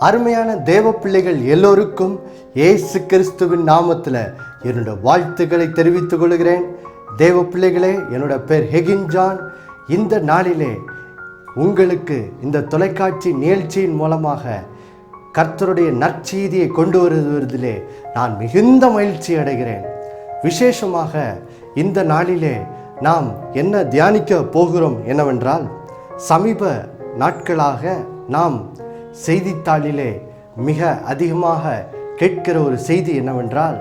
அருமையான தேவ பிள்ளைகள் எல்லோருக்கும் இயேசு கிறிஸ்துவின் நாமத்தில் என்னோட வாழ்த்துக்களை தெரிவித்துக் கொள்கிறேன். தேவ பிள்ளைகளே, என்னோட பேர் ஹெகின் ஜான். இந்த நாளிலே உங்களுக்கு இந்த தொலைக்காட்சி நிகழ்ச்சியின் மூலமாக கர்த்தருடைய நற்செய்தியை கொண்டு வருவதிலே நான் மிகுந்த மகிழ்ச்சி அடைகிறேன். விசேஷமாக இந்த நாளிலே நாம் என்ன தியானிக்க போகிறோம் என்னவென்றால், சமீப நாட்களாக நாம் செய்தித்தாளிலே மிக அதிகமாக கேட்கிற ஒரு செய்தி என்னவென்றால்,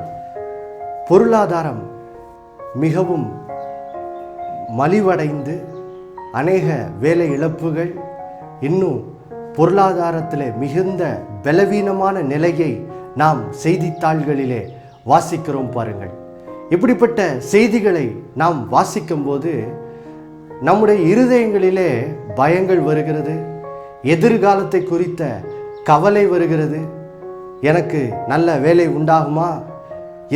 பொருளாதாரம் மிகவும் மலிவடைந்து அநேக வேலை இழப்புகள், இன்னும் பொருளாதாரத்தில் மிகுந்த பலவீனமான நிலையை நாம் செய்தித்தாள்களிலே வாசிக்கிறோம். பாருங்கள், இப்படிப்பட்ட செய்திகளை நாம் வாசிக்கும்போது நம்முடைய இருதயங்களிலே பயங்கள் வருகிறது, எதிர்காலத்தை குறித்த கவலை வருகிறது. எனக்கு நல்ல வேலை உண்டாகுமா,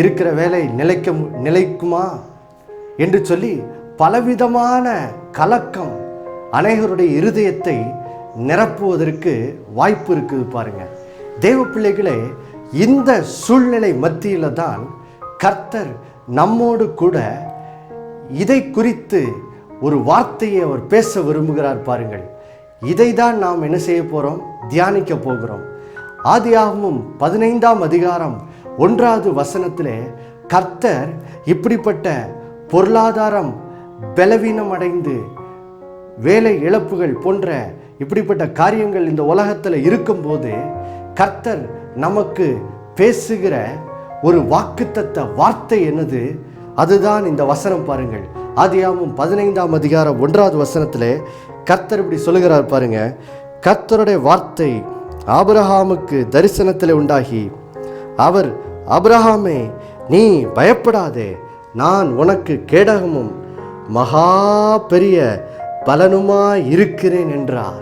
இருக்கிற வேலை நிலைக்குமா என்று சொல்லி பலவிதமான கலக்கம் அநேகருடைய இருதயத்தை நிரப்புவதற்கு வாய்ப்பு இருக்குது. பாருங்க தேவ பிள்ளைகளே, இந்த சூழ்நிலை மத்தியில தான் கர்த்தர் நம்மோடு கூட இதை குறித்து ஒரு வார்த்தையை அவர் பேச விரும்புகிறார். பாருங்கள், இதை தான் நாம் என்ன செய்ய போகிறோம், தியானிக்க போகிறோம். ஆதியாகமம் 15ஆம் அதிகாரம் 1வது வசனத்திலே கர்த்தர் இப்படிப்பட்ட பொருளாதாரம் பலவீனம் அடைந்து வேலை இழப்புகள் போன்ற இப்படிப்பட்ட காரியங்கள் இந்த உலகத்தில் இருக்கும்போது கர்த்தர் நமக்கு பேசுகிற ஒரு வாக்குத்தத்த வார்த்தை என்னது, அதுதான் இந்த வசனம். பாருங்கள், ஆதியாகமம் 15ஆம் அதிகாரம் 1வது வசனத்திலே கர்த்தர் இப்படி சொல்லுகிறார். பாருங்க, கர்த்தருடைய வார்த்தை ஆபிரகாமுக்கு தரிசனத்தில் உண்டாகி, அவர், ஆபிரகாமே, நீ பயப்படாதே, நான் உனக்கு கேடகமும் மகா பெரிய பலனுமாய் இருக்கிறேன் என்றார்.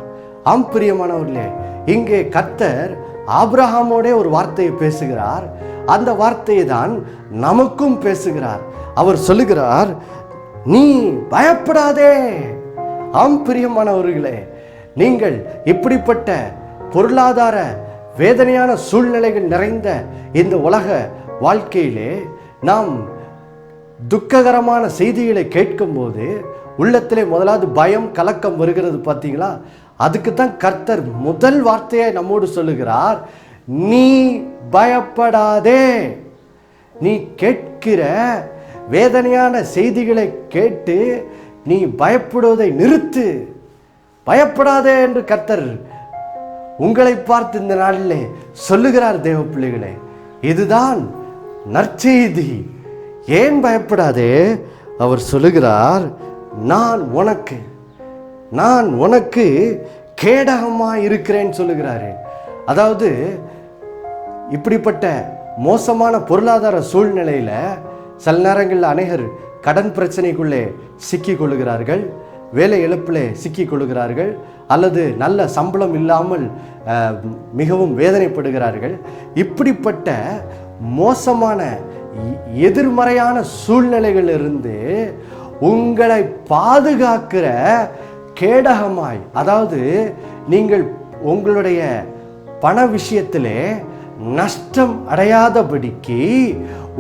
ஆம் பிரியமானவர்களே, இங்கே கர்த்தர் ஆபிரகாமோட ஒரு வார்த்தையை பேசுகிறார். அந்த வார்த்தையை தான் நமக்கும் பேசுகிறார். அவர் சொல்லுகிறார், நீ பயப்படாதே. ஆம் பிரியமானவர்களே, நீங்கள் இப்படிப்பட்ட பொருளாதார வேதனையான சூழ்நிலைகள் நிறைந்த இந்த உலக வாழ்க்கையிலே நாம் துக்ககரமான செய்திகளை கேட்கும்போது உள்ளத்திலே முதலாவது பயம், கலக்கம் வருகிறது. பார்த்தீங்களா? அதுக்கு தான் கர்த்தர் முதல் வார்த்தையை நம்மோடு சொல்லுகிறார், நீ பயப்படாதே. நீ கேட்கிற வேதனையான செய்திகளை கேட்டு நீ பயப்படுவதை நிறுத்து, பயப்படாதே என்று கர்த்தர் உங்களை பார்த்து இந்த நாளிலே சொல்லுகிறார். தேவ பிள்ளைகளே, இதுதான் நற்செய்தி. ஏன் பயப்படாதே? அவர் சொல்லுகிறார், நான் உனக்கு கேடகமாக இருக்கிறேன்னு சொல்லுகிறாரு. அதாவது இப்படிப்பட்ட மோசமான பொருளாதார சூழ்நிலையில் சில நேரங்களில் அநேகர் கடன் பிரச்சனைக்குள்ளே சிக்கி கொள்ளுகிறார்கள், வேலை இழப்பிலே சிக்கி கொள்ளுகிறார்கள், அல்லது நல்ல சம்பளம் இல்லாமல் மிகவும் வேதனைப்படுகிறார்கள். இப்படிப்பட்ட மோசமான எதிர்மறையான சூழ்நிலைகளிலிருந்து உங்களை பாதுகாக்கிற கேடகமாய், அதாவது நீங்கள் உங்களுடைய பண விஷயத்திலே நஷ்டம் அடையாதபடிக்கு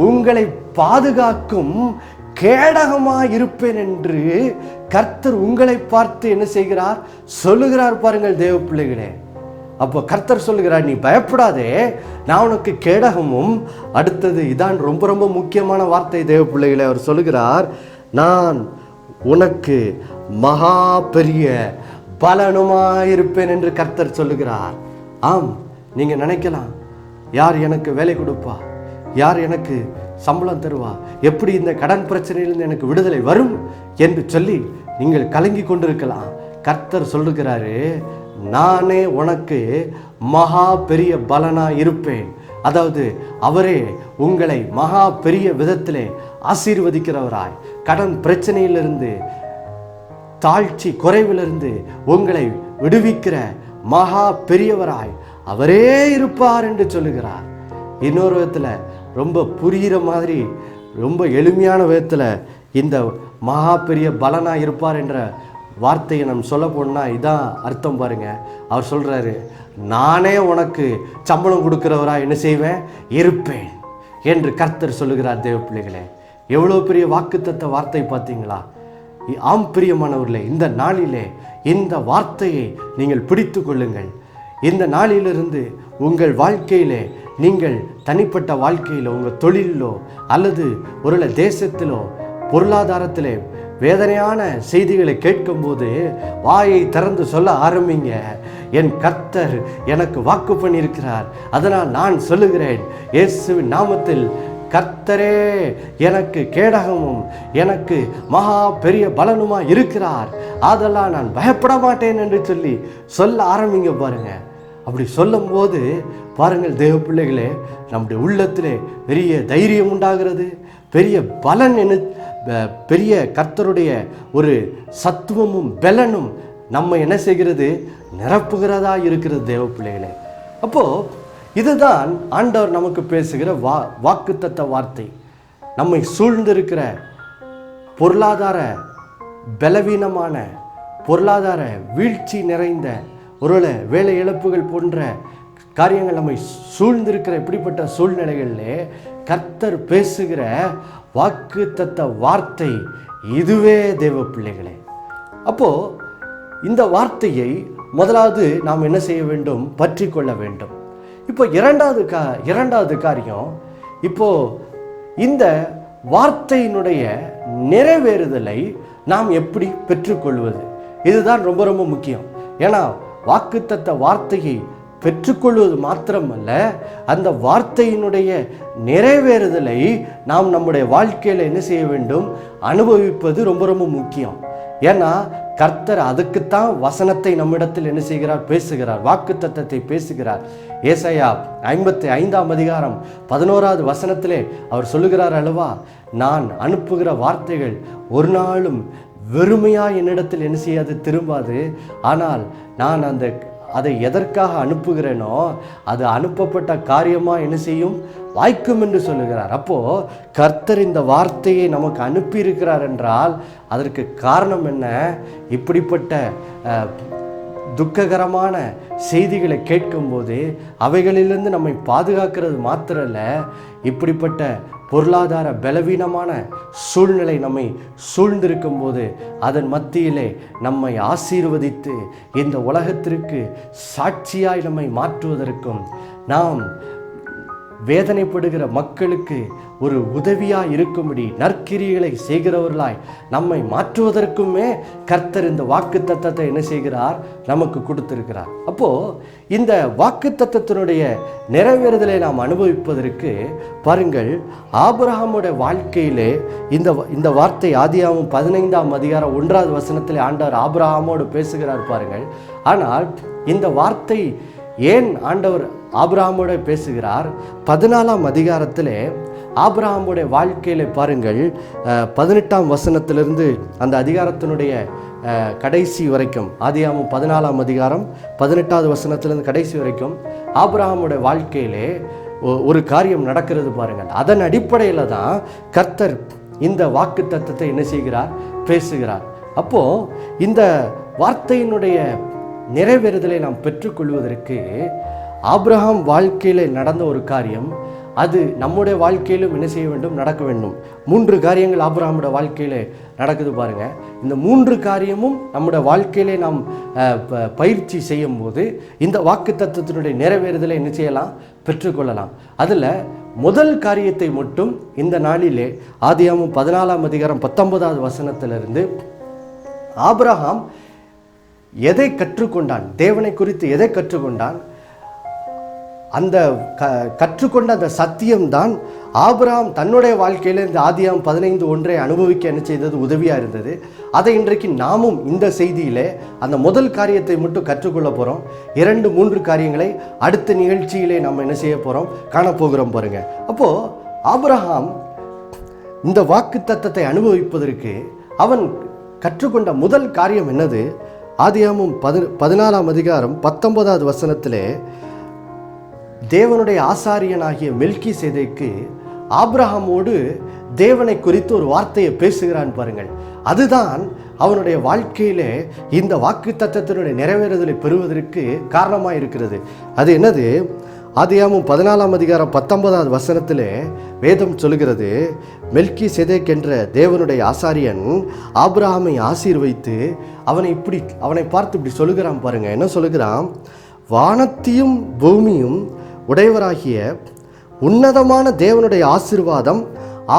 உங்களை பாதுகாக்கும் கேடகமாய் இருப்பேன் என்று கர்த்தர் உங்களை பார்த்து என்ன செய்கிறார், சொல்லுகிறார். பாருங்கள் தேவ பிள்ளைகளே, அப்போ கர்த்தர் சொல்லுகிறார், நீ பயப்படாதே, நான் உனக்கு கேடகமும். அடுத்தது இதான் ரொம்ப ரொம்ப முக்கியமான வார்த்தை தேவ பிள்ளைகளே. அவர் சொல்லுகிறார், நான் உனக்கு மகா பெரிய பலனுமாயிருப்பேன் என்று கர்த்தர் சொல்லுகிறார். ஆம், நீங்க நினைக்கலாம், யார் எனக்கு வேலை கொடுப்பா, யார் எனக்கு சம்பளம் தருவா, எப்படி இந்த கடன் பிரச்சனையிலிருந்து எனக்கு விடுதலை வரும் என்று சொல்லி நீங்கள் கலங்கி கொண்டிருக்கலாம். கர்த்தர் சொல்லுகிறாரு, நானே உனக்கு மகா பெரிய பலனா இருப்பேன். அதாவது அவரே உங்களை மகா பெரிய விதத்திலே ஆசீர்வதிக்கிறவராய், கடன் பிரச்சனையிலிருந்து, தாழ்ச்சி குறைவிலிருந்து உங்களை விடுவிக்கிற மகா பெரியவராய் அவரே இருப்பார் என்று சொல்லுகிறார். இன்னொரு விதத்தில் ரொம்ப புரிகிற மாதிரி, ரொம்ப எளிமையான விதத்தில் இந்த மகா பெரிய பலனா இருப்பார் என்ற வார்த்தையை நம்ம சொல்ல போனால் இதான் அர்த்தம் பாருங்க. அவர் சொல்கிறாரு, நானே உனக்கு சம்பளம் கொடுக்குறவரா என்ன செய்வேன், இருப்பேன் என்று கர்த்தர் சொல்லுகிறார். தேவ பிள்ளைகளே, எவ்வளோ பெரிய வாக்குத்தத்த வார்த்தை பார்த்தீங்களா? ஆம் பிரியமானவர்களே, இந்த நாளிலே இந்த வார்த்தையை நீங்கள் பிடித்து கொள்ளுங்கள். இந்த நாளிலிருந்து உங்கள் வாழ்க்கையிலே, நீங்கள் தனிப்பட்ட வாழ்க்கையிலோ, உங்கள் தொழிலிலோ அல்லது ஒரு தேசத்திலோ பொருளாதாரத்திலே வேதனையான செய்திகளை கேட்கும்போது வாயை திறந்து சொல்ல ஆரம்பிங்க. என் கர்த்தர் எனக்கு வாக்கு பண்ணியிருக்கிறார், அதனால் நான் சொல்லுகிறேன், இயேசுவின் நாமத்தில் கர்த்தரே எனக்கு கேடகமும் எனக்கு மகா பெரிய பலனுமா இருக்கிறார், அதெல்லாம் நான் பயப்பட மாட்டேன் என்று சொல்ல ஆரம்பிங்க பாருங்க. அப்படி சொல்லும் போது பாருங்கள் தேவ பிள்ளைகளே, நம்முடைய உள்ளத்திலே பெரிய தைரியம் உண்டாகிறது, பெரிய பலன், பெரிய கர்த்தருடைய ஒரு சத்துவமும் பலனும் நம்ம என்ன செய்கிறது, நிரப்புகிறதா இருக்கிறது தேவ பிள்ளைகளே. அப்போ இதுதான் ஆண்டவர் நமக்கு பேசுகிற வாக்குத்தத்த வார்த்தை. நம்மை சூழ்ந்திருக்கிற பொருளாதார பலவீனமான, பொருளாதார வீழ்ச்சி நிறைந்த, ஒருவேளை வேலை இழப்புகள் போன்ற காரியங்கள் நம்மை சூழ்ந்திருக்கிற இப்படிப்பட்ட சூழ்நிலைகளிலே கர்த்தர் பேசுகிற வாக்குத்தத்த வார்த்தை இதுவே தேவ பிள்ளைகளே. அப்போ இந்த வார்த்தையை முதலாவது நாம் என்ன செய்ய வேண்டும், பற்றி கொள்ள வேண்டும். இப்போ இரண்டாவது காரியம், இப்போ இந்த வார்த்தையினுடைய நிறைவேறுதலை நாம் எப்படி பெற்றுக்கொள்வது, இதுதான் ரொம்ப ரொம்ப முக்கியம். ஏன்னா வாக்குத்தத்த வார்த்தையை பெற்றுக்கொள்வது மாத்திரமல்ல, அந்த வார்த்தையினுடைய நிறைவேறுதலை நாம் நம்முடைய வாழ்க்கையில் என்ன செய்ய வேண்டும், அனுபவிப்பது ரொம்ப ரொம்ப முக்கியம். ஏன்னா கர்த்தர் அதுக்குத்தான் வசனத்தை நம்மிடத்தில் என்ன செய்கிறார், பேசுகிறார், வாக்குத்தத்தத்தை பேசுகிறார். ஏசாயா 55ஆம் அதிகாரம் 11வது வசனத்திலே அவர் சொல்லுகிறார் அல்லவா, நான் அனுப்புகிற வார்த்தைகள் ஒரு நாளும் வெறுமையா என்னிடத்தில் என்ன செய்யாது, திரும்பாது. ஆனால் நான் அதை எதற்காக அனுப்புகிறேனோ அது அனுப்பப்பட்ட காரியமாக என்ன செய்யும், வாய்க்கும் என்று சொல்லுகிறார். அப்போது கர்த்தர் இந்த வார்த்தையை நமக்கு அனுப்பியிருக்கிறார் என்றால் அதற்கு காரணம் என்ன? இப்படிப்பட்ட துக்ககரமான செய்திகளை கேட்கும்போது அவைகளிலிருந்து நம்மை பாதுகாக்கிறது மாத்திரல்ல, இப்படிப்பட்ட பொருளாதார பலவீனமான சூழ்நிலை நம்மை சூழ்ந்திருக்கும் போது அதன் மத்தியிலே நம்மை ஆசீர்வதித்து இந்த உலகத்திற்கு சாட்சியாய் நம்மை மாற்றுவதற்கும், நாம் வேதனைப்படுகிற மக்களுக்கு ஒரு உதவியாய் இருக்கும்படி நற்கிரிகளை செய்கிறவர்களாய் நம்மை மாற்றுவதற்குமே கர்த்தர் இந்த வாக்குத்தத்தத்தை என்ன செய்கிறார், நமக்கு கொடுத்திருக்கிறார். அப்போ இந்த வாக்குத்தத்தத்தினுடைய நிறைவேறுதலை நாம் அனுபவிப்பதற்கு பாருங்கள், ஆபிரகாமுடைய வாழ்க்கையிலே இந்த வார்த்தை ஆதியாகமம் 15ஆம் அதிகாரம் 1வது வசனத்திலே ஆண்டவர் ஆபிரகாமோடு பேசுகிறார் பாருங்கள். ஆனால் இந்த வார்த்தை ஏன் ஆண்டவர் ஆபிரகாமோட பேசுகிறார்? 14ஆம் அதிகாரத்திலே ஆபிரகாமுடைய வாழ்க்கையில பாருங்கள், 18ஆம் வசனத்திலிருந்து அந்த அதிகாரத்தினுடைய கடைசி வரைக்கும், ஆதியாகமம் 14ஆம் அதிகாரம் 18வது வசனத்திலிருந்து கடைசி வரைக்கும் ஆபிரகாமுடைய வாழ்க்கையிலே ஒரு காரியம் நடக்கிறது பாருங்கள். அதன் அடிப்படையில் தான் கர்த்தர் இந்த வாக்குத்தத்தத்தை என்ன செய்கிறார், பேசுகிறார். அப்போ இந்த வார்த்தையினுடைய நிறைவேறுதலை நாம் பெற்றுக்கொள்வதற்கு ஆபிரகாம் வாழ்க்கையில் நடந்த ஒரு காரியம், அது நம்முடைய வாழ்க்கையிலும் என்ன செய்ய வேண்டும், நடக்க வேண்டும். 3 காரியங்கள் ஆபிரகாமுடைய வாழ்க்கையில் நடக்குது பாருங்க. இந்த 3 காரியமும் நம்முடைய வாழ்க்கையிலே நாம் பயிற்சி செய்யும் போது இந்த வாக்குத்தத்தத்தினுடைய நிறைவேறுதலை என்ன செய்யலாம், பெற்றுக்கொள்ளலாம். அதில் முதல் காரியத்தை மட்டும் இந்த நாளிலே ஆதியாகமம் 14ஆம் அதிகாரம் 19வது வசனத்திலிருந்து ஆபிரகாம் எதை கற்றுக்கொண்டான், தேவனை குறித்து எதை கற்றுக்கொண்டான், அந்த கற்றுக்கொண்ட அந்த சத்தியம்தான் ஆபிரகாம் தன்னுடைய வாழ்க்கையில் இந்த ஆதியாகமம் 15:1 அனுபவிக்க என்ன செய்தது, உதவியாக இருந்தது. அதை இன்றைக்கு நாமும் இந்த செய்தியிலே அந்த முதல் காரியத்தை மட்டும் கற்றுக்கொள்ள போகிறோம். 2-3 காரியங்களை அடுத்த நிகழ்ச்சியிலே நம்ம என்ன செய்ய போகிறோம், காணப்போகிறோம் பாருங்க. அப்போது ஆபிரகாம் இந்த வாக்குத்தத்தத்தை அனுபவிப்பதற்கு அவன் கற்றுக்கொண்ட முதல் காரியம் என்னது? ஆதியாகமம் 14ஆம் அதிகாரம் 19வது வசனத்திலே தேவனுடைய ஆசாரியனாகிய மெல்கிசேதேக்கு ஆபிரகாமோடு தேவனை குறித்து ஒரு வார்த்தையை பேசுகிறான் பாருங்கள். அதுதான் அவனுடைய வாழ்க்கையிலே இந்த வாக்குத்தத்தத்தினுடைய நிறைவேறுதலை பெறுவதற்கு காரணமாக இருக்கிறது. அது என்னது? ஆதியாகமம் 14ஆம் அதிகாரம் 19வது வசனத்திலே வேதம் சொல்கிறது, மெல்கிசேதேக் என்ற தேவனுடைய ஆசாரியன் ஆபிரகாமை ஆசீர்வைத்து அவனை பார்த்து இப்படி சொல்லுகிறான் பாருங்க. என்ன சொல்லுகிறான்? வானத்தையும் பூமியும் உடையவராகிய உன்னதமான தேவனுடைய ஆசீர்வாதம்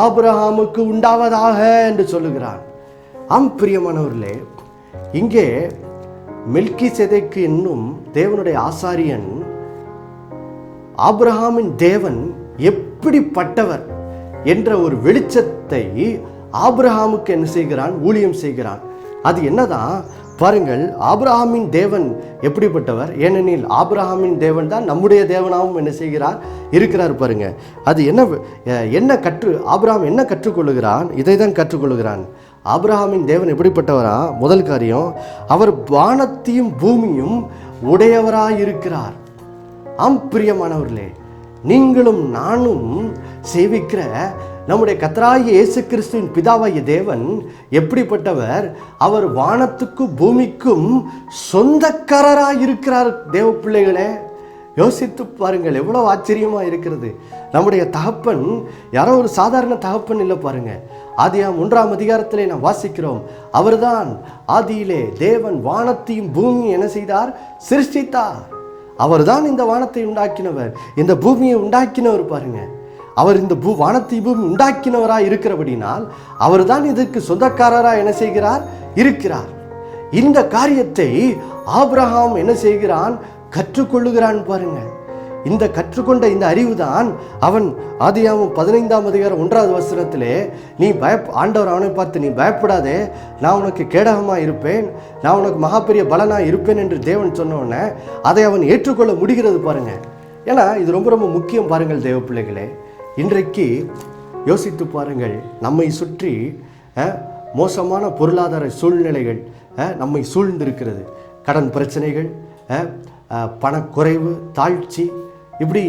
ஆபிரகாமுக்கு உண்டாவதாக என்று சொல்லுகிறான். ஆம் பிரியமானவர்களே, இங்கே மெல்கிசேதேக்கு என்னும் தேவனுடைய ஆசாரியன் ஆபிரகாமின் தேவன் எப்படிப்பட்டவர் என்ற ஒரு வெளிச்சத்தை ஆபிரகாமுக்கு என்ன செய்கிறான்? ஊழியம் செய்கிறான். அது என்னதான் பாருங்கள். ஆபிரகாமின் தேவன் எப்படிப்பட்டவர்? ஏனெனில் ஆபிரகாமின் தேவன் தான் நம்முடைய தேவனாகவும் என்ன செய்கிறார்? இருக்கிறார் பாருங்க. அது என்ன ஆபிரகாம் என்ன கற்றுக்கொள்ளுகிறான்? இதை தான் கற்றுக்கொள்ளுகிறான். ஆபிரகாமின் தேவன் எப்படிப்பட்டவரா? முதல் காரியம், அவர் வானத்தையும் பூமியும் உடையவராயிருக்கிறார். ஆம் பிரியமானவர்களே, நீங்களும் நானும் சேவிக்கிற நம்முடைய கர்த்தராகிய இயேசு கிறிஸ்துவின் பிதாவாகிய தேவன் எப்படிப்பட்டவர்? அவர் வானத்துக்கும் பூமிக்கும் சொந்தக்காரராயிருக்கிறார். தேவ பிள்ளைகளே, யோசித்து பாருங்கள், எவ்வளவு ஆச்சரியமா இருக்கிறது. நம்முடைய தகப்பன் யாரோ ஒரு சாதாரண தகப்பன் இல்லை பாருங்க. ஆதியாகமம் 1ஆம் அதிகாரத்திலே நாம் வாசிக்கிறோம், அவர்தான் ஆதியிலே தேவன் வானத்தையும் பூமியும் என்ன செய்தார்? சிருஷ்டித்தார். அவர்தான் இந்த வானத்தை உண்டாக்கினவர், இந்த பூமியை உண்டாக்கினவர் பாருங்க. அவர் இந்த வானத்தை பூமி உண்டாக்கினவராக இருக்கிறபடினால் அவர் தான் இதற்கு சொந்தக்காரராக என்ன செய்கிறார்? இருக்கிறார். இந்த காரியத்தை ஆபிரகாம் என்ன செய்கிறான்? கற்றுக்கொள்ளுகிறான் பாருங்க. இந்த கற்றுக்கொண்ட இந்த அறிவு தான் அவன் ஆதியாகமம் 15ஆம் அதிகாரம் 1வது வசனத்திலே, நீ ஆண்டவர் அவனை பார்த்து, நீ பயப்படாதே, நான் உனக்கு கேடகமாக இருப்பேன், நான் உனக்கு மகாபெரிய பலனாக இருப்பேன் என்று தேவன் சொன்னோடனே அதை அவன் ஏற்றுக்கொள்ள முடிகிறது பாருங்க. ஏன்னா இது ரொம்ப ரொம்ப முக்கியம் பாருங்கள் தேவ பிள்ளைகளே. இன்றைக்கு யோசித்து பாருங்கள், நம்மை சுற்றி மோசமான பொருளாதார சூழ்நிலைகள் நம்மை சூழ்ந்திருக்கிறது. கடன் பிரச்சனைகள், பணக்குறைவு, தாழ்ச்சி, இப்படி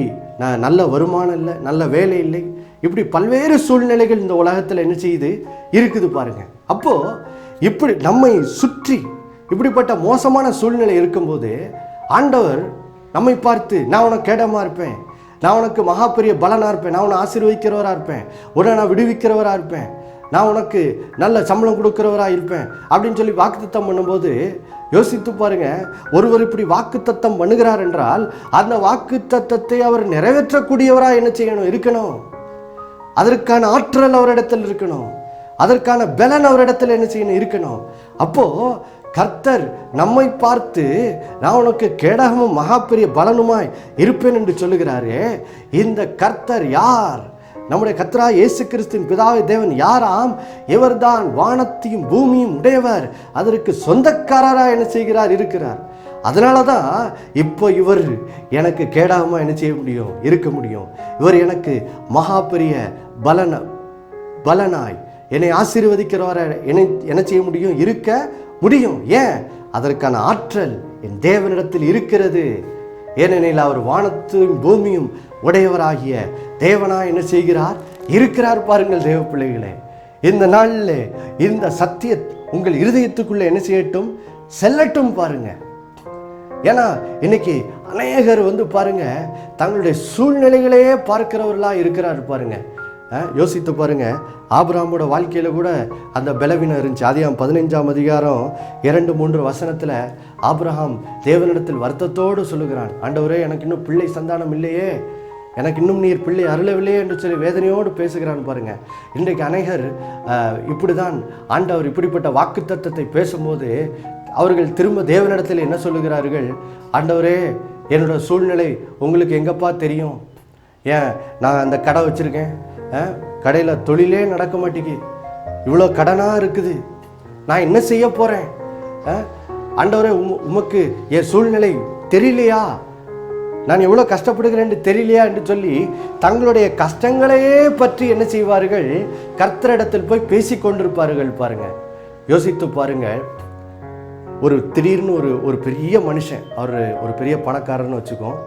நல்ல வருமானம் இல்லை, நல்ல வேலை இல்லை, இப்படி பல்வேறு சூழ்நிலைகள் இந்த உலகத்தில் என்ன செய்யுது? இருக்குது பாருங்க. அப்போ இப்படி நம்மை சுற்றி இப்படிப்பட்ட மோசமான சூழ்நிலை இருக்கும்போது ஆண்டவர் நம்மை பார்த்து, நான் உனக்கு கேடமாக இருப்பேன், நான் உனக்கு மகாபெரிய பலனாக இருப்பேன், நான் உன்னை ஆசீர்வதிக்கிறவராக இருப்பேன், உடனே நான் விடுவிக்கிறவராக இருப்பேன், நான் உனக்கு நல்ல சம்பளம் கொடுக்கிறவராக இருப்பேன் அப்படின்னு சொல்லி வாக்குத்தத்தம் பண்ணும்போது யோசித்து பாருங்க. ஒருவர் இப்படி வாக்குத்தத்தம் பண்ணுகிறார் என்றால் அந்த வாக்குத்தத்தத்தை அவர் நிறைவேற்றக்கூடியவராக என்ன செய்யணும்? இருக்கணும். அதற்கான ஆற்றல் அவரிடத்தில் இருக்கணும், அதற்கான பலன் அவரிடத்தில் என்ன செய்யணும்? இருக்கணும். அப்போ கர்த்தர் நம்மை பார்த்து, நான் உனக்கு கேடகமும் மகாபெரிய பலனுமாய் இருப்பேன் என்று சொல்லுகிறாரே, இந்த கர்த்தர் யார்? நம்முடைய கர்த்தராகிய இயேசு கிறிஸ்துவின் பிதாவாகிய தேவன் யாராம்? இவர்தான் வானத்தையும் பூமியும் உடையவர், அதற்கு சொந்தக்காரராக என்ன செய்கிறார்? இருக்கிறார். அதனால தான் இப்போ இவர் எனக்கு கேடகமாக என்ன செய்ய முடியும்? இருக்க முடியும். இவர் எனக்கு மகாபெரிய பலனாய் என்னை ஆசீர்வதிக்கிறவரை என்ன செய்ய முடியும்? இருக்க முடியும். ஏன்? அதற்கான ஆற்றல் என் தேவனிடத்தில் இருக்கிறது. ஏனெனில் அவர் வானத்தையும் பூமியும் உடையவராகிய தேவனாய் என்ன செய்கிறார்? இருக்கிறார். பாருங்கள் தேவ பிள்ளைகளே, இந்த நாளில் இந்த சத்திய உங்கள் இருதயத்துக்குள்ள என்ன செய்யட்டும்? செல்லட்டும் பாருங்க. ஏன்னா இன்னைக்கு அநேகர் பாருங்க, தங்களுடைய சூழ்நிலைகளையே பார்க்கிறவர்களா இருக்கிறார் பாருங்க. யோசித்து பாருங்க, ஆபிரகாமோட வாழ்க்கையில கூட அந்த பலவீனம் இருந்துச்சு. ஆதியாகமம் 15ஆம் அதிகாரம் 2-3 வசனத்துல ஆபிரகாம் தேவனிடத்தில் வருத்தத்தோடு சொல்லுகிறான், ஆண்டவரே, எனக்கு இன்னும் பிள்ளை சந்தானம் இல்லையே, எனக்கு இன்னும் நீர் பிள்ளை அருளவில்லையே என்று சொல்லி வேதனையோடு பேசுகிறான் பாருங்க. இன்றைக்கு அநேகர் இப்படிதான் ஆண்டவர் இப்படிப்பட்ட வாக்குத்தத்தத்தை பேசும்போது அவர்கள் திரும்ப தேவனிடத்தில் என்ன சொல்லுகிறார்கள்? ஆண்டவரே, என்னோட சூழ்நிலை உங்களுக்கு எங்கப்பா தெரியும்? ஏன் நான் அந்த கடை வச்சிருக்கேன், கடையில் தொழிலே நடக்க மாட்டேங்குது, இவ்வளோ கடனாக இருக்குது, நான் என்ன செய்ய போகிறேன்? ஆண்டவரே, உமக்கு என் சூழ்நிலை தெரியலையா? நான் எவ்வளோ கஷ்டப்படுகிறேன் தெரியலையா என்று சொல்லி தங்களுடைய கஷ்டங்களையே பற்றி என்ன செய்வார்கள்? கர்த்தரிடத்தில் போய் பேசி கொண்டிருப்பார்கள் பாருங்க. யோசித்து பாருங்க, திடீர்னு ஒரு பெரிய மனுஷன், அவர் ஒரு பெரிய பணக்காரர்னு வச்சுக்கோம்,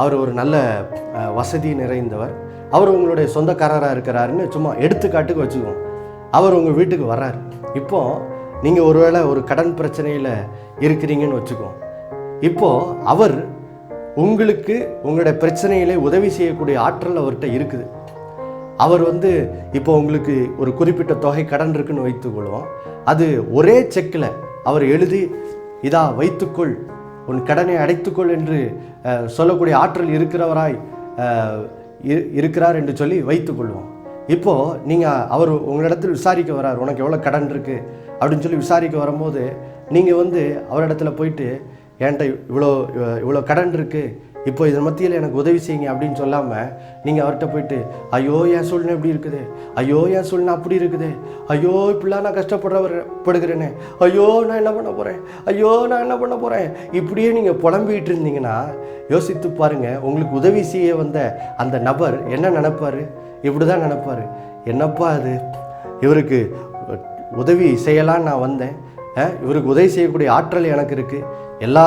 அவர் ஒரு நல்ல வசதி நிறைந்தவர், அவர் உங்களுடைய சொந்தக்காரராக இருக்கிறாருன்னு சும்மா எடுத்துக்காட்டுக்கு வச்சுக்குவோம். அவர் உங்கள் வீட்டுக்கு வர்றாரு. இப்போது நீங்கள் ஒருவேளை ஒரு கடன் பிரச்சனையில் இருக்கிறீங்கன்னு வச்சுக்குவோம். இப்போது அவர் உங்களுக்கு உங்களுடைய பிரச்சனையிலே உதவி செய்யக்கூடிய ஆற்றல் அவர்கிட்ட இருக்குது. அவர் இப்போ உங்களுக்கு ஒரு குறிப்பிட்ட தொகை கடன் இருக்குன்னு வைத்துக்கொள்வோம். அது ஒரே செக்கில் அவர் எழுதி இதா வைத்துக்கொள், உன் கடனை அடைத்துக்கொள் என்று சொல்லக்கூடிய ஆற்றல் இருக்கிறார் என்று சொல்லி வைத்துக்கொள்வோம். இப்போது நீங்கள் அவர் உங்களிடத்தில் விசாரிக்க வர்றார், உனக்கு எவ்வளோ கடன் இருக்குது அப்படின்னு சொல்லி விசாரிக்க வரும்போது நீங்கள் அவரிடத்துல போயிட்டு என்கிட்ட இவ்வளோ கடன் இருக்குது, இப்போ இதன் மத்தியில் எனக்கு உதவி செய்யுங்க அப்படின்னு சொல்லாமல் நீங்கள் அவர்கிட்ட போயிட்டு ஐயோ என் சூழ்நிலை எப்படி இருக்குது, ஐயோ என் சூழ்நிலை அப்படி இருக்குது, ஐயோ இப்படிலாம் நான் கஷ்டப்படுறேனே, ஐயோ நான் என்ன பண்ண போகிறேன், ஐயோ நான் என்ன பண்ண போகிறேன், இப்படியே நீங்கள் புலம்பிக்கிட்டு இருந்தீங்கன்னா யோசித்து பாருங்கள், உங்களுக்கு உதவி செய்ய வந்த அந்த நபர் என்ன நினைப்பார்? இப்படி தான் நினைப்பார், என்னப்பா அது, இவருக்கு உதவி செய்யலான்னு நான் வந்தேன், இவருக்கு உதவி செய்யக்கூடிய ஆற்றல் எனக்கு இருக்குது, எல்லா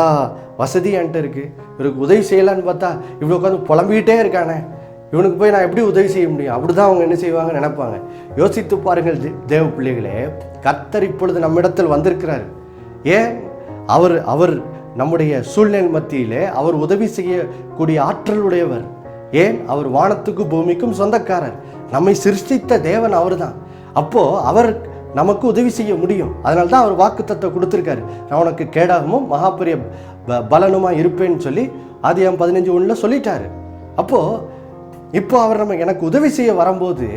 வசதியும் என்கிட்ட இருக்குது, இவருக்கு உதவி செய்யலான்னு பார்த்தா இவ்வளோ உட்காந்து புலம்பிக்கிட்டே இருக்கானே, இவனுக்கு போய் நான் எப்படி உதவி செய்ய முடியும்? அப்படி தான் அவங்க என்ன செய்வாங்கன்னு நினைப்பாங்க. யோசித்து பாருங்கள் தேவ பிள்ளைகளே, கர்த்தர் இப்பொழுது நம்மிடத்தில் வந்திருக்கிறார். ஏன்? அவர் நம்முடைய சூழ்நிலை மத்தியிலே அவர் உதவி செய்யக்கூடிய ஆற்றல் உடையவர். ஏன்? அவர் வானத்துக்கு பூமிக்கும் சொந்தக்காரர். நம்மை சிருஷ்டித்த தேவன் அவர் தான். அப்போது அவர் நமக்கு உதவி செய்ய முடியும். அதனால தான் அவர் வாக்குத்தத்தம் கொடுத்துருக்காரு, நான் உனக்கு கேடாகமும் மகாபெரிய பலனுமா இருப்பேன்னு சொல்லி ஆதியாகமம் 15:1 சொல்லிட்டாரு. இப்போ அவர் எனக்கு உதவி செய்ய வரும்போது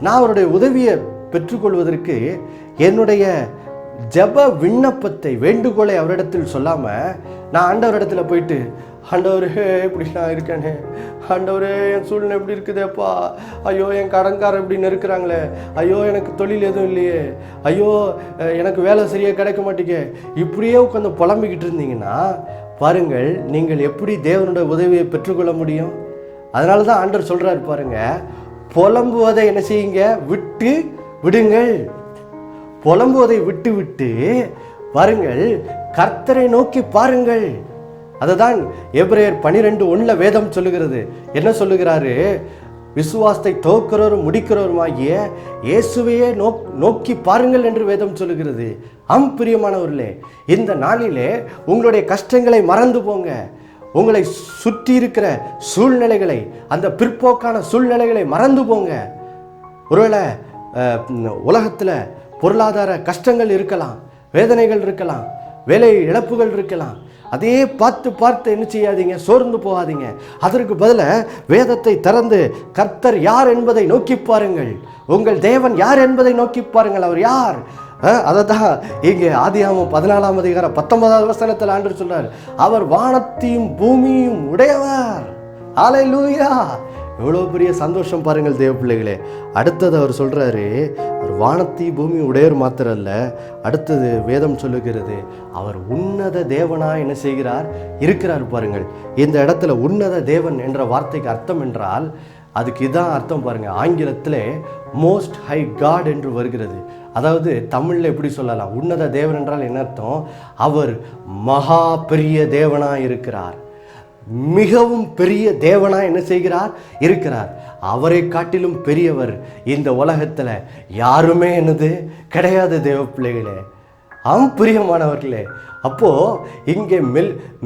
நான் அவருடைய உதவியை பெற்றுக்கொள்வதற்கு என்னுடைய ஜெப விண்ணப்பத்தை வேண்டுகோளை அவரிடத்தில் சொல்லாமல் நான் ஆண்டவரிடத்தில் போயிட்டு ஆண்டவரே இப்படி நான் இருக்கேனே, ஆண்டவரே என் சூழ்நிலை எப்படி இருக்குதேப்பா, ஐயோ என் கடன்காரர் இப்படின்னு இருக்கிறாங்களே, ஐயோ எனக்கு தொழில் எதுவும் இல்லையே, ஐயோ எனக்கு வேலை சரியாக கிடைக்க மாட்டேங்க, இப்படியே உட்காந்து புலம்பிக்கிட்டு இருந்தீங்கன்னா பாருங்கள் நீங்கள் எப்படி தேவனுடைய உதவியை பெற்றுக்கொள்ள முடியும்? அதனால தான் ஆண்டவர் சொல்கிறார் பாருங்க, புலம்புவதை என்ன செய்யுங்க, விட்டு விடுங்கள். புலம்புவதை விட்டு விட்டு பாருங்கள், கர்த்தரை நோக்கி பாருங்கள். அதுதான் எபிரேயர் 12:1 வேதம் சொல்லுகிறது. என்ன சொல்லுகிறாரு? விசுவாசத்தை துவக்கிறவரும் முடிக்கிறவருமாகிய இயேசுவையே நோக்கி பாருங்கள் என்று வேதம் சொல்லுகிறது. பிரியமானவர்களே, இந்த நாளிலே உங்களுடைய கஷ்டங்களை மறந்து போங்க. உங்களை சுற்றி இருக்கிற சூழ்நிலைகளை, அந்த பிற்போக்கான சூழ்நிலைகளை மறந்து போங்க. ஒருவேளை உலகத்தில் பொருளாதார கஷ்டங்கள் இருக்கலாம், வேதனைகள் இருக்கலாம், வேலை இழப்புகள் இருக்கலாம். அதே பார்த்து என்ன செய்யாதீங்க, சோர்ந்து போகாதீங்க. அதற்கு பதிலாக வேதத்தை திறந்து கர்த்தர் யார் என்பதை நோக்கி பாருங்கள். உங்கள் தேவன் யார் என்பதை நோக்கி பாருங்கள். அவர் யார்? அதை தான் இங்கே ஆதியாகமம் 14:19 ஆண்டவர் சொல்றார், அவர் வானத்தையும் பூமியும் உடையவர். ஹல்லேலூயா! எவ்வளோ பெரிய சந்தோஷம் பாருங்கள் தேவ பிள்ளைகளே. அடுத்தது அவர் சொல்கிறாரு, அவர் வானத்தி பூமி உடையவர் மாத்திரம் அல்ல, அடுத்தது வேதம் சொல்லுகிறது அவர் உன்னத தேவனாக என்ன செய்கிறார், இருக்கிறார். பாருங்கள், இந்த இடத்துல உன்னத தேவன் என்ற வார்த்தைக்கு அர்த்தம் என்றால் அதுக்கு இதான் அர்த்தம் பாருங்கள். ஆங்கிலத்தில் மோஸ்ட் ஹை காட் என்று வருகிறது. அதாவது தமிழில் எப்படி சொல்லலாம், உன்னத தேவன் என்றால் என்ன அர்த்தம்? அவர் மகா பெரிய தேவனாக இருக்கிறார், மிகவும் பெரிய தேவனாக என்ன செய்கிறார், இருக்கிறார். அவரை காட்டிலும் பெரியவர் இந்த உலகத்தில் யாருமே என்னது கிடையாது தேவ பிள்ளைகளே. பிரியமானவர்களே, அப்போது இங்கே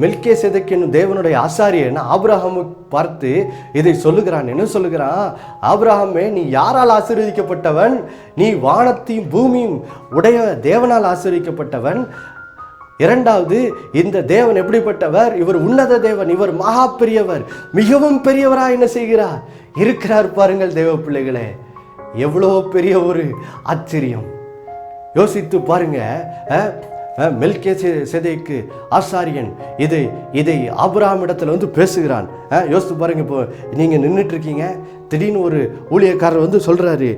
மெல்கிசேதேக்கு என்னும் தேவனுடைய ஆசாரியன் ஆபிரகாமை பார்த்து இதை சொல்லுகிறான். என்ன சொல்லுகிறான்? ஆபிரகாமே, நீ யாரால் ஆசீர்வதிக்கப்பட்டவன்? நீ வானத்தையும் பூமியும் உடைய தேவனால் ஆசீர்வதிக்கப்பட்டவன். இரண்டாவது, இந்த தேவன் எப்படிப்பட்டவர்? இவர் உன்னத தேவன், இவர் மகா பெரியவர், மிகவும் பெரியவராக என்ன செய்கிறார், இருக்கிறார். பாருங்கள் தேவ பிள்ளைகளே, எவ்வளோ பெரிய ஒரு ஆச்சரியம். யோசித்து பாருங்க. மெல்கிசேதேக்கு ஆசாரியன் இதை ஆபிரகாம் இடத்துல பேசுகிறான். யோசித்து பாருங்க. இப்போ நீங்கள் நின்றுட்டு இருக்கீங்க, திடீர்னு ஒரு ஊழியக்காரர் சொல்றாரு,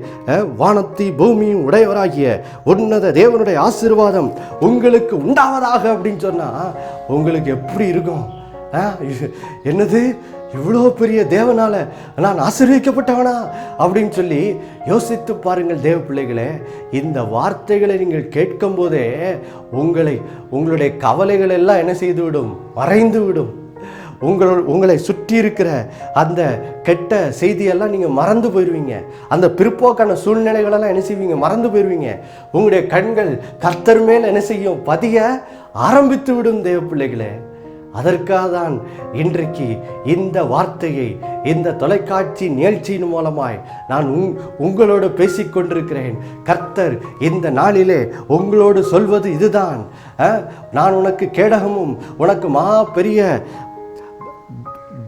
வானத்தி பூமியும் உடையவராகிய உன்னத தேவனுடைய ஆசீர்வாதம் உங்களுக்கு உண்டாவதாக அப்படின்னு சொன்னா உங்களுக்கு எப்படி இருக்கும்? என்னது, இவ்வளோ பெரிய தேவனால நான் ஆசீர்வதிக்கப்பட்டவனா அப்படின்னு சொல்லி யோசித்து பாருங்கள் தேவ பிள்ளைகளே. இந்த வார்த்தைகளை நீங்கள் கேட்கும் போதே உங்களுடைய கவலைகள் எல்லாம் என்ன செய்து விடும், மறைந்து விடும். உங்களை சுற்றி இருக்கிற அந்த கெட்ட செய்தியெல்லாம் நீங்கள் மறந்து போயிடுவீங்க. அந்த பிற்போக்கான சூழ்நிலைகளெல்லாம் என்ன செய்வீங்க? மறந்து போயிடுவீங்க. உங்களுடைய கண்கள் கர்த்தர் மேல் என்ன செய்யும்? பதிய ஆரம்பித்து விடும் தேவ பிள்ளைகளே. அதற்காக தான் இன்றைக்கு இந்த வார்த்தையை இந்த தொலைக்காட்சி நிகழ்ச்சியின் மூலமாய் நான் உங்களோடு பேசிக்கொண்டிருக்கிறேன். கர்த்தர் இந்த நாளிலே உங்களோடு சொல்வது இதுதான். நான் உனக்கு கேடகமும் உனக்கு மகா பெரிய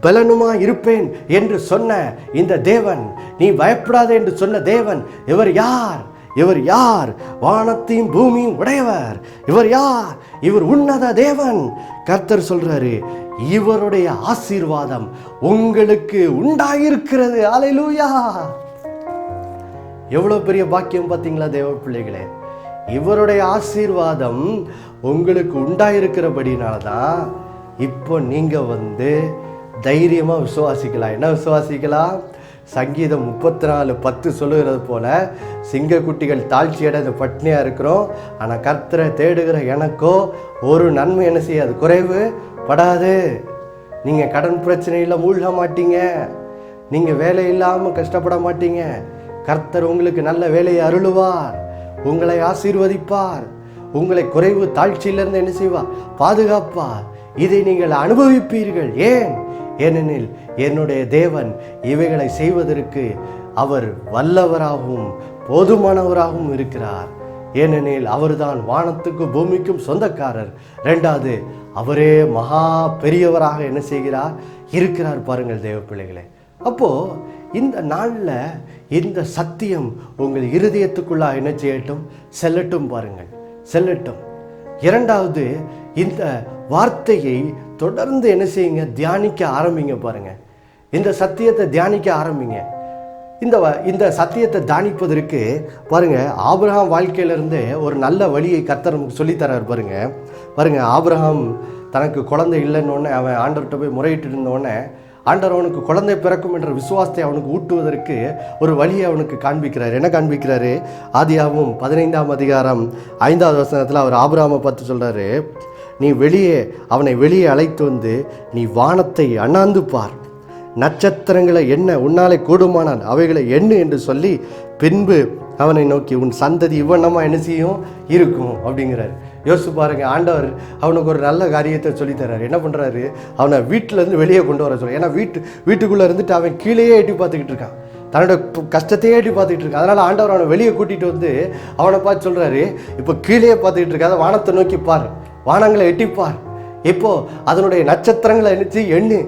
பலனுமா இருப்பேன் என்று சொன்ன இந்த தேவன், நீ பயப்படாதே என்று சொன்ன தேவன், இவர் யார்? இவர் யார்? வானத்தையும் பூமியும் உடையவர். இவர் யார்? இவர் உன்னத தேவன். கர்த்தர் சொல்றாரு, இவருடைய ஆசீர்வாதம் உங்களுக்கு உண்டாயிருக்கிறது. அல்லேலூயா! எவ்வளவு பெரிய பாக்கியம் பார்த்தீங்களா தேவ பிள்ளைகளே? இவருடைய ஆசீர்வாதம் உங்களுக்கு உண்டாயிருக்கிறபடினால்தான் இப்போ நீங்க தைரியமா விசுவாசிக்கலாம். என்ன விசுவாசிக்கலாம்? சங்கீதம் 34:10 சொல்லுகிறது போல, சிங்கக்குட்டிகள் தாழ்ச்சியடைந்த பட்னியாக இருக்கிறோம், ஆனால் கர்த்தரை தேடுகிற எனக்கோ ஒரு நன்மை என்ன செய்யாது, குறைவு படாது. நீங்கள் கடன் பிரச்சனையில் மூழ்க மாட்டீங்க, நீங்கள் வேலை இல்லாமல் கஷ்டப்பட மாட்டீங்க. கர்த்தர் உங்களுக்கு நல்ல வேலையை அருளுவார், உங்களை ஆசீர்வதிப்பார், உங்களை குறைவு தாழ்ச்சியிலிருந்து என்ன செய்வார்? பாதுகாப்பார். இதை நீங்கள் அனுபவிப்பீர்கள். ஏனெனில் என்னுடைய தேவன் இவைகளை செய்வதற்கு அவர் வல்லவராகவும் போதுமானவராகவும் இருக்கிறார். ஏனெனில் அவர்தான் வானத்துக்கும் பூமிக்கும் சொந்தக்காரர். ரெண்டாவது, அவரே மகா பெரியவராக என்ன செய்கிறார்? இருக்கிறார். பாருங்கள் தேவ பிள்ளைகளே. அப்போ இந்த நாளில் இந்த சத்தியம் உங்கள் இருதயத்துக்குள்ளா என்ன செய்யட்டும்? செல்லட்டும். பாருங்கள், செல்லட்டும். இரண்டாவது, இந்த வார்த்தையை தொடர்ந்து என்ன செய்யுங்க? தியானிக்க ஆரம்பிங்க. பாருங்க, இந்த சத்தியத்தை தியானிக்க ஆரம்பிங்க. இந்த சத்தியத்தை தியானிப்பதற்கு பாருங்க, ஆபிரகாம் வாழ்க்கையிலிருந்து ஒரு நல்ல வழியை கர்த்தர் நமக்கு சொல்லித்தரார். பாருங்க, ஆபிரகாம் தனக்கு குழந்தை இல்லைன்னு அவன் ஆண்டவர்கிட்ட போய் முறையிட்டு இருந்தோடனே, ஆண்டவர் அவனுக்கு குழந்தை பிறக்கும் என்ற விசுவாசத்தை அவனுக்கு ஊட்டுவதற்கு ஒரு வழியை அவனுக்கு காண்பிக்கிறார். என்ன காண்பிக்கிறாரு? ஆதியாகமம் 15ஆம் அதிகாரம் 5வது வசனத்தில் அவர் ஆபிரகாமை பார்த்து சொல்றாரு, நீ அவனை வெளியே அழைத்து நீ வானத்தை அண்ணாந்து பார், நட்சத்திரங்களை எண்ண உன்னாலே கூடுமானால் அவைகளை எண்ணு என்று சொல்லி, பின்பு அவனை நோக்கி உன் சந்ததி இவ்வண்ணமாக என்ன செய்யும்? இருக்கும் அப்படிங்கிறார். யோசிச்சு பாருங்க, ஆண்டவர் அவனுக்கு ஒரு நல்ல காரியத்தை சொல்லித்தராரு. என்ன பண்ணுறாரு? அவனை வீட்டிலேருந்து வெளியே கொண்டு வர சொல்ல. ஏன்னா வீட்டுக்குள்ளே இருந்துட்டு அவன் கீழேயே எட்டி பார்த்துக்கிட்டு இருக்கான், தன்னோட கஷ்டத்தையே எட்டி பார்த்துக்கிட்டு இருக்கான். அதனால் ஆண்டவர் அவனை வெளியே கூட்டிகிட்டு அவனை பார்த்து சொல்கிறாரு, இப்போ கீழே பார்த்துக்கிட்டு இருக்காத, வானத்தை நோக்கி பார், வானங்களை எட்டிப்பார். இப்போ அதனுடைய நட்சத்திரங்களை என்னச்சு எண்ணு,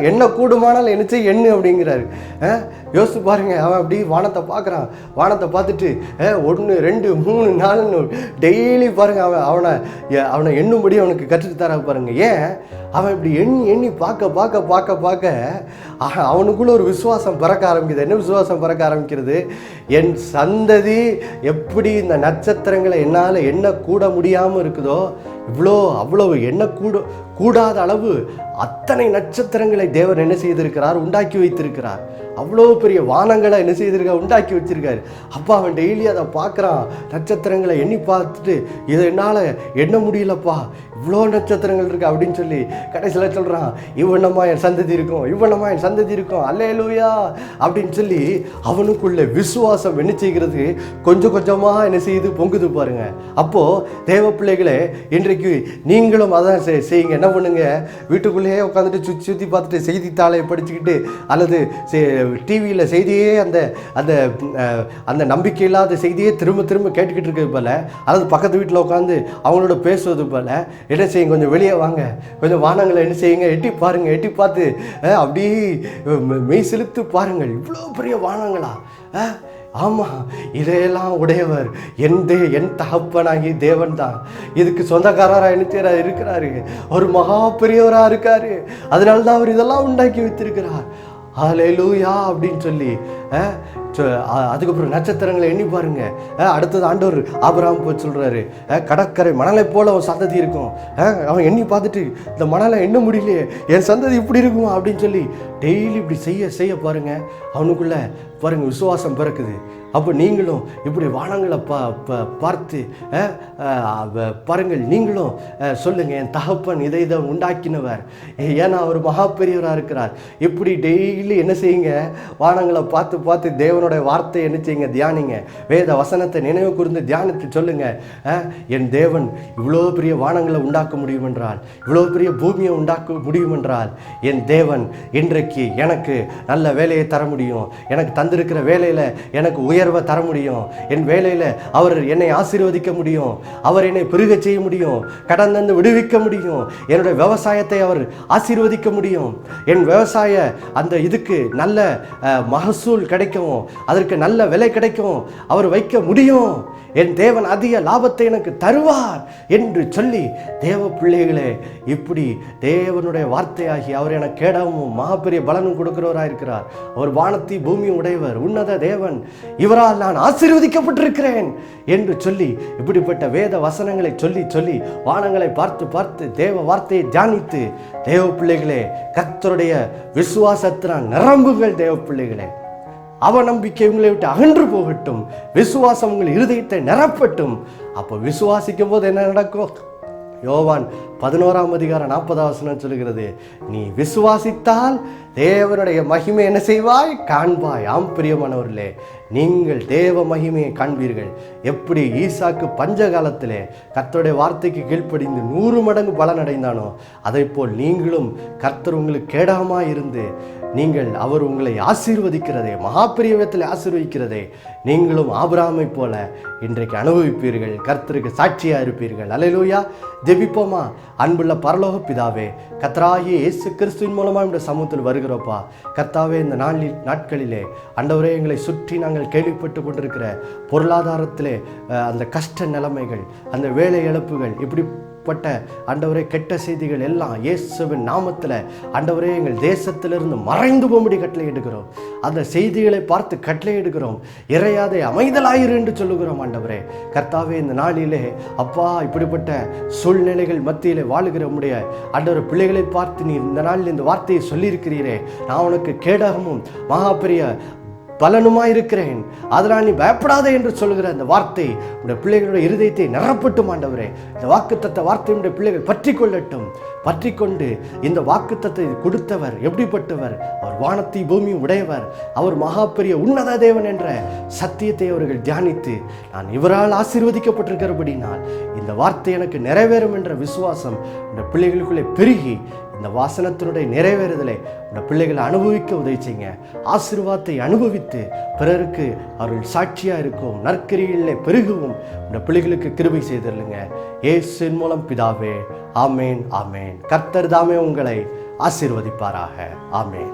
என்ன கூடுமானால் என்னச்சு எண்ணு அப்படிங்கிறாரு. யோசிச்சு பாருங்க, அவன் அப்படி வானத்தை பார்க்குறான். வானத்தை பார்த்துட்டு 1 2 3 4 டெய்லி பாருங்க அவனை எண்ணும்படி அவனுக்கு கற்றுட்டு தர பாருங்க. அவன் இப்படி எண்ணி பார்க்க அவனுக்குள்ள ஒரு விசுவாசம் பிறக்க ஆரம்பிக்குது. என்ன விசுவாசம் பிறக்க ஆரம்பிக்கிறது? என் சந்ததி எப்படி இந்த நட்சத்திரங்களை என்னால் எண்ண கூட முடியாமல் இருக்குதோ, அவ்வளவு எண்ண கூடாத அளவு அத்தனை நட்சத்திரங்களை தேவன் என்ன செய்திருக்கிறார்? உண்டாக்கி வைத்திருக்கிறார். அவ்வளோ பெரிய வானங்களை என்ன செய்திருக்கார்? உண்டாக்கி வச்சிருக்காரு. அப்பா அவன் டெய்லி அதை பார்க்குறான், நட்சத்திரங்களை எண்ணி பார்த்துட்டு, இதை என்னால் எண்ண முடியலப்பா, இவ்வளோ நட்சத்திரங்கள் இருக்கு அப்படின்னு சொல்லி கடைசியில் சொல்கிறான், இவ்வண்ணமா என் சந்ததி இருக்கும், அல்லேலூயா அப்படின்னு சொல்லி அவனுக்குள்ள விசுவாசம் என்ன செய்கிறது? கொஞ்சம் கொஞ்சமாக என்ன செய்யுது? பொங்குது பாருங்க. அப்போது தேவ பிள்ளைகளே, இன்றைக்கு நீங்களும் அதான் செய்யுங்க. என்ன பண்ணுங்க? வீட்டுக்குள்ளேயே உட்காந்துட்டு சுற்றி பார்த்துட்டு செய்தித்தாளை படிச்சுக்கிட்டு, அல்லது டிவியில் செய்தியே அந்த நம்பிக்கை இல்லாத செய்தியே திரும்ப கேட்டுக்கிட்டு இருக்கிறது போல, அல்லது பக்கத்து வீட்டில் உட்காந்து அவங்களோட பேசுவது போல என்ன செய்யுங்க? கொஞ்சம் வெளியே வாங்க, கொஞ்சம் வானங்களை என்ன செய்யுங்க? எட்டி பாருங்க. எட்டி பார்த்து அப்படியே மெய் செலுத்து பாருங்கள். இவ்வளோ பெரிய வானங்களா? ஆமாம், இதையெல்லாம் உடையவர் என் தகப்பனாகி தேவன் தான். இதுக்கு சொந்தக்காரராக என்ன இருக்கிறாரு? ஒரு மகா பெரியவராக இருக்காரு. அதனால தான் அவர் இதெல்லாம் உண்டாக்கி வைத்திருக்கிறார். ஹல்லேலூயா அப்படின்னு சொல்லி அதுக்கப்புறம் நட்சத்திரங்களை எண்ணி பாருங்க. அடுத்தது ஆண்டவர் ஆபிரகாம் போய் சொல்றாரு, கடற்கரை மணலை போல அவன் சந்ததி இருக்கும். அவன் எண்ணி பார்த்துட்டு, இந்த மணலை எண்ண முடியலையே, என் சந்ததி இப்படி இருக்குமா அப்படின்னு சொல்லி டெய்லி இப்படி செய்ய பாருங்க, அவனுக்குள்ள பாருங்கள் விசுவாசம் பிறக்குது. அப்போ நீங்களும் இப்படி வானங்களை பார்த்து பாருங்கள், நீங்களும் சொல்லுங்கள், என் தகப்பன் இதை உண்டாக்கினவர், ஏன்னா அவர் மகா பெரியவராக இருக்கிறார். இப்படி டெய்லி என்ன செய்யுங்க, வானங்களை பார்த்து பார்த்து தேவனுடைய வார்த்தையை என்ன செய்யுங்க, தியானிங்க. வேத வசனத்தை நினைவு கூர்ந்து தியானித்து சொல்லுங்கள், என் தேவன் இவ்வளோ பெரிய வானங்களை உண்டாக்க முடியும் என்றால், இவ்வளோ பெரிய பூமியை உண்டாக்க முடியும் என்றால், என் தேவன் இன்றைக்கு எனக்கு நல்ல வேலையை தர முடியும், எனக்கு தந்திருக்கிற வேலையில் எனக்கு உயர்வை தர முடியும், என் வேலையில் அவர் என்னை ஆசீர்வதிக்க முடியும், அவர் என்னை பெருக செய்ய முடியும், கடன் தந்து விடுவிக்க முடியும், என்னுடைய விவசாயத்தை அவர் ஆசீர்வதிக்க முடியும், என் விவசாய அந்த இதுக்கு நல்ல மகசூல் கிடைக்கும், அதற்கு நல்ல விலை கிடைக்கும், அவர் வைக்க முடியும், என் தேவன் அதிக லாபத்தை எனக்கு தருவார் என்று சொல்லி தேவ பிள்ளைகளே, இப்படி தேவனுடைய வார்த்தையாகி அவர் எனக்கு கேடவும் மகாபெரிய பலனும் கொடுக்கிறவராக இருக்கிறார். அவர் வானத்தை பூமியும் உடையவர், உன்னத தேவன், இவரால் நான் ஆசீர்வதிக்கப்பட்டிருக்கிறேன் என்று சொல்லி இப்படிப்பட்ட வேத வசனங்களை சொல்லி சொல்லி வானங்களை பார்த்து பார்த்து தேவ வார்த்தையை தியானித்து தேவ பிள்ளைகளே, கர்த்தருடைய விசுவாசத்தினால் நிரம்புங்கள். தேவ பிள்ளைகளே, அவநம்பிக்கை உங்களை விட்டு அகன்று போகட்டும், விசுவாசம் உங்கள் இருதயத்தை நிரப்பட்டும். அப்போ விசுவாசிக்கும் போது என்ன நடக்கும்? யோவான் 11:40 சொல்லுகிறது, நீ விசுவாசித்தால் தேவனுடைய மகிமை என்ன செய்வாய், காண்பாய். ஆம் பிரியமானவர்களே, நீங்கள் தேவ மகிமையை காண்பீர்கள். எப்படி ஈசாக்கு பஞ்ச காலத்திலே கர்த்தருடைய வார்த்தைக்கு கீழ்ப்படிந்து 100 மடங்கு பலன் அடைந்தானோ, அதை போல் நீங்களும் கர்த்தர் உங்களுக்கு கேடாமாய் இருந்து நீங்கள் அவர் உங்களை ஆசீர்வதிக்கிறதே, மகாபிரியத்தில் ஆசீர்வதிக்கிறதே, நீங்களும் ஆபிரகாமை போல இன்றைக்கு அனுபவிப்பீர்கள், கர்த்தருக்கு சாட்சியாக இருப்பீர்கள். அல்லேலூயா. ஜெபிப்போமா? அன்புள்ள பரலோக பிதாவே, கர்த்தராகிய இயேசு கிறிஸ்துவின் மூலமாக இந்த சமூகத்தில் வருகிறோப்பா. கர்த்தாவே, இந்த நாட்களிலே ஆண்டவரே, எங்களை சுற்றி நாங்கள் கேள்விப்பட்டு கொண்டிருக்கிற பொருளாதாரத்திலே அந்த கஷ்ட நிலைமைகள், அந்த வேலை இழப்புகள், இப்படிப்பட்ட ஆண்டவரே கெட்ட செய்திகள் எல்லாம் இயேசுவின் நாமத்தில் ஆண்டவரே எங்கள் தேசத்திலிருந்து மறைந்து போகும்படி கட்டளை எடுக்கிறோம். அந்த செய்திகளை பார்த்து கட்டளை எடுக்கிறோம். இறையாதை அமைதலாயிரு என்று சொல்லுகிறோம். ஆண்டவரே கர்த்தாவே, இந்த நாளிலே அப்பா, இப்படிப்பட்ட சூழ்நிலைகள் மத்தியிலே வாழுகிற உம்முடைய ஆண்டவர் பிள்ளைகளை பார்த்து நீ இந்த நாளில் இந்த வார்த்தையை சொல்லியிருக்கிறீரே, நான் உனக்கு கேடகமும் மகா பெரிய பலனுமாய் இருக்கிறேன், அதனால் நீ பயப்படாதே என்று சொல்லுகிற அந்த வார்த்தை உடைய பிள்ளைகளுடைய இருதயத்தை நிரப்பட்டும். ஆண்டவரே, இந்த வாக்குத்தத்த வார்த்தையுடைய பிள்ளைகள் பற்றி கொள்ளட்டும். பற்றி கொண்டு இந்த வாக்குத்தத்தை கொடுத்தவர் எப்படிப்பட்டவர், அவர் வானத்தை பூமியும் உடையவர், அவர் மகா பெரிய உன்னத தேவன் என்ற சத்தியத்தை அவர்கள் தியானித்து, நான் இவரால் ஆசீர்வதிக்கப்பட்டிருக்கிறபடினால் இந்த வார்த்தை எனக்கு நிறைவேறும் என்ற விசுவாசம் இந்த பிள்ளைகளுக்குள்ளே பெருகி இந்த வாசனத்தினுடைய நிறைவேறுதலை இந்த பிள்ளைகளை அனுபவிக்க உதவி செய்யுங்க. ஆசீர்வாதத்தை அனுபவித்து பிறருக்கு அவர்கள் சாட்சியாக இருக்கும், நற்கிரிகளிலே பெருகவும் இந்த பிள்ளைகளுக்கு கிருபை செய்திருங்க. இயேசுவின் மூலம் பிதாவே, ஆமேன் ஆமேன். கர்த்தர் தாமே உங்களை ஆசீர்வதிப்பாராக. ஆமேன்.